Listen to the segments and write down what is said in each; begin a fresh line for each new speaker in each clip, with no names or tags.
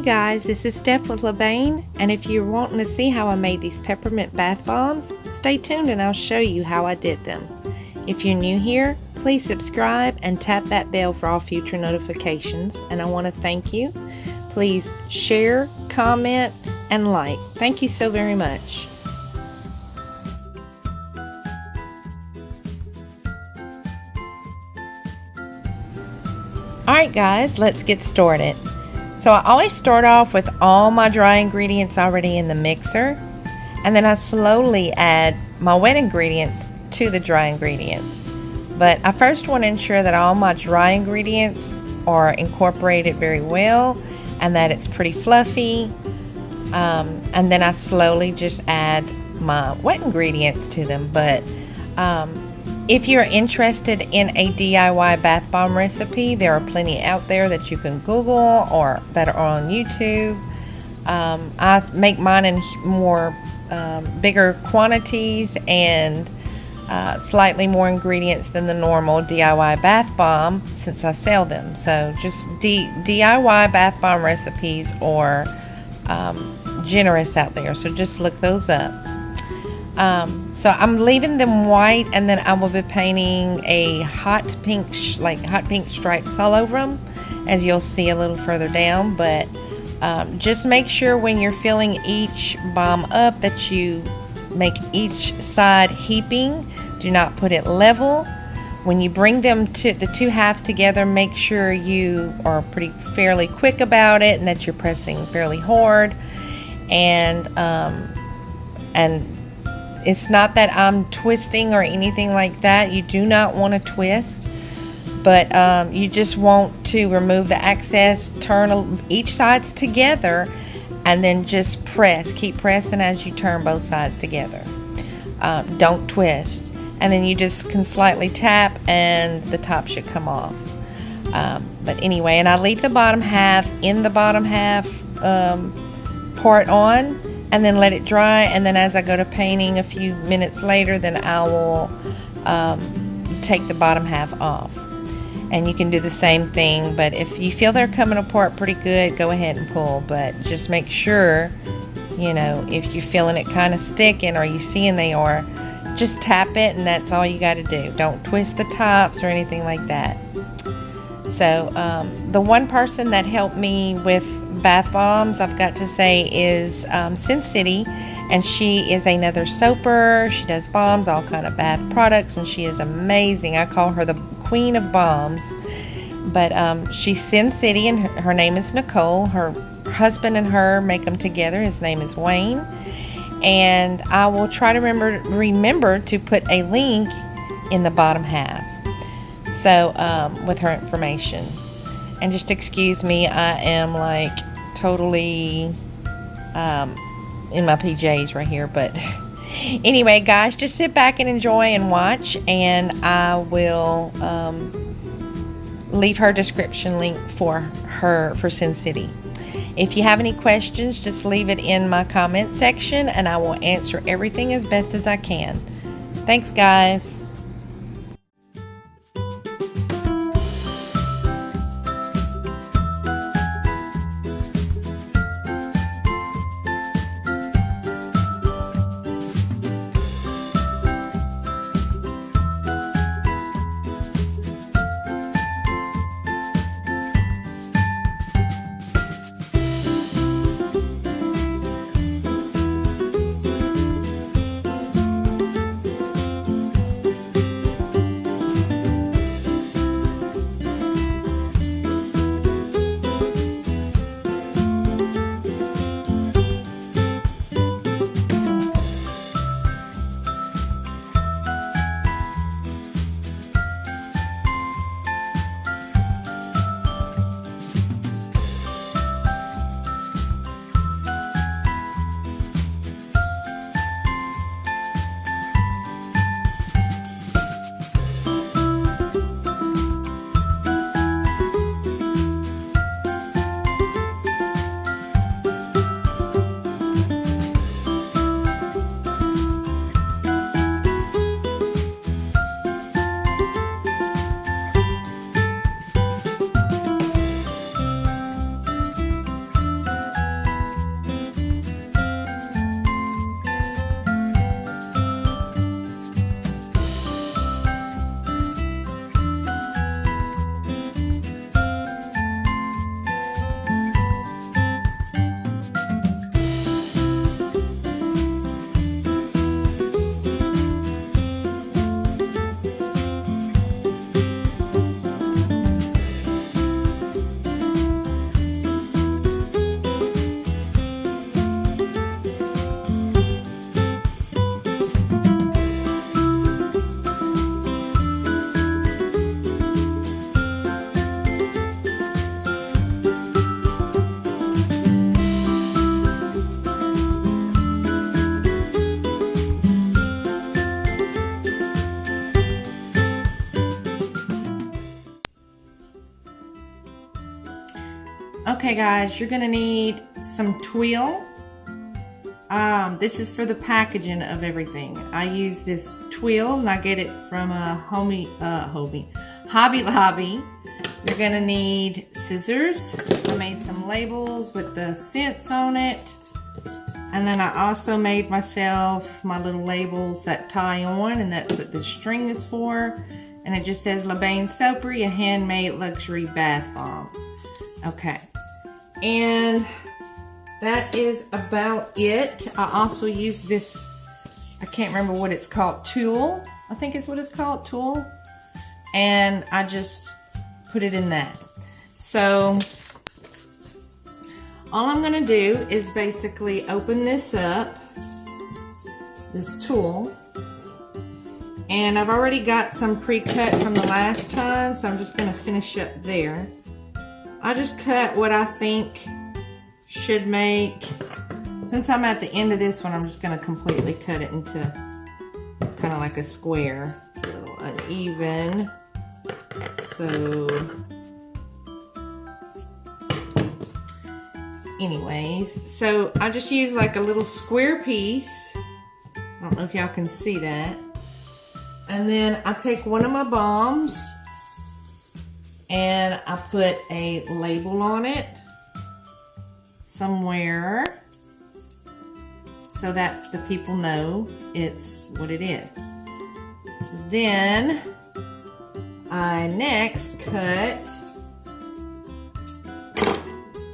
guys, this is Steph with Bain, and if you're wanting to see how I made these peppermint bath bombs, stay tuned and I'll show you how I did them. If you're new here, please subscribe and tap that bell for all future notifications, and I want to thank you. Please share, comment, and like. Thank you so very much. Alright guys, let's get started. So I always start off with all my dry ingredients already in the mixer, and then I slowly add my wet ingredients to the dry ingredients. But I first want to ensure that all my dry ingredients are incorporated very well and that it's pretty fluffy, and then I slowly just add my wet ingredients to them. But if you're interested in a DIY bath bomb recipe, there are plenty out there that you can Google or that are on YouTube. I make mine in more bigger quantities and slightly more ingredients than the normal DIY bath bomb since I sell them. So just DIY bath bomb recipes are generous out there, so just look those up. So I'm leaving them white, and then I will be painting a hot pink stripes all over them, as you'll see a little further down. But just make sure when you're filling each bomb up that you make each side heaping. Do not put it level. When you bring them to the two halves together, make sure you are fairly quick about it and that you're pressing fairly hard. And it's not that I'm twisting or anything like that. You do not want to twist, but you just want to remove the excess, turn each sides together, and then just press. Keep pressing as you turn both sides together. Don't twist. And then you just can slightly tap and the top should come off. But anyway, and I leave the bottom half in the bottom half part on, and then let it dry, and then as I go to painting a few minutes later, then I will take the bottom half off. And you can do the same thing, but if you feel they're coming apart pretty good, go ahead and pull. But just make sure, you know, if you're feeling it kind of sticking or you seeing they are, just tap it, and that's all you got to do. Don't twist the tops or anything like that. So the one person that helped me with bath bombs, I've got to say, is Sin City, and she is another soaper. She does bombs, all kind of bath products, and she is amazing. I call her the queen of bombs. But she's Sin City, and her name is Nicole. Her husband and her make them together. His name is Wayne, and I will try to remember to put a link in the bottom half, so with her information. And just excuse me, I am like totally in my PJs right here. But anyway, guys, just sit back and enjoy and watch, and I will leave her description link for Sin City. If you have any questions, just leave it in my comment section, and I will answer everything as best as I can. Thanks, guys. Okay guys, you're gonna need some twill. This is for the packaging of everything. I use this twill and I get it from a Hobby Lobby. You're gonna need scissors. I made some labels with the scents on it. And then I also made myself my little labels that tie on, and that's what the string is for. And it just says Bain Soapery, a handmade luxury bath bomb. Okay, and that is about it. I also use this, I can't remember what it's called, tulle. I think it's what it's called, tulle. And I just put it in that. So all I'm gonna do is basically open this up, this tulle. And I've already got some pre-cut from the last time, so I'm just gonna finish up there. I just cut what I think should make, since I'm at the end of this one, I'm just gonna completely cut it into kind of like a square. It's a little uneven. So, anyways, so I just use like a little square piece. I don't know if y'all can see that. And then I take one of my bombs and I put a label on it somewhere so that the people know it's what it is. So then I next cut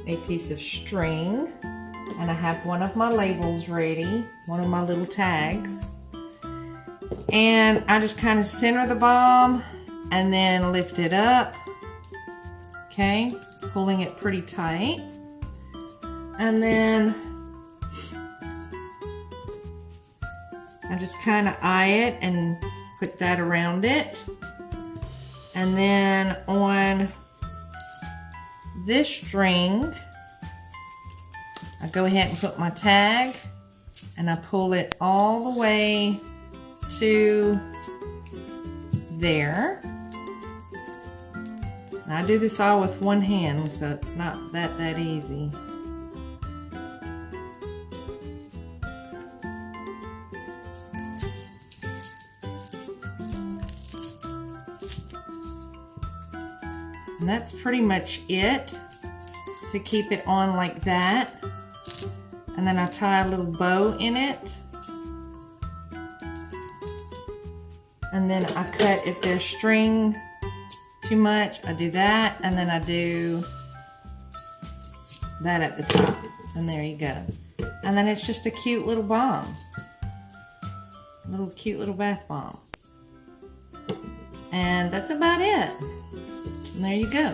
a piece of string, and I have one of my labels ready, one of my little tags. And I just kind of center the bomb and then lift it up, okay, pulling it pretty tight. And then I just kind of eye it and put that around it. And then on this string, I go ahead and put my tag and I pull it all the way to there. And I do this all with one hand, so it's not that easy. And that's pretty much it, to keep it on like that. And then I tie a little bow in it. And then I cut, if there's string too much, I do that. And then I do that at the top. And there you go. And then it's just a cute little bomb. Cute little bath bomb. And that's about it. And there you go.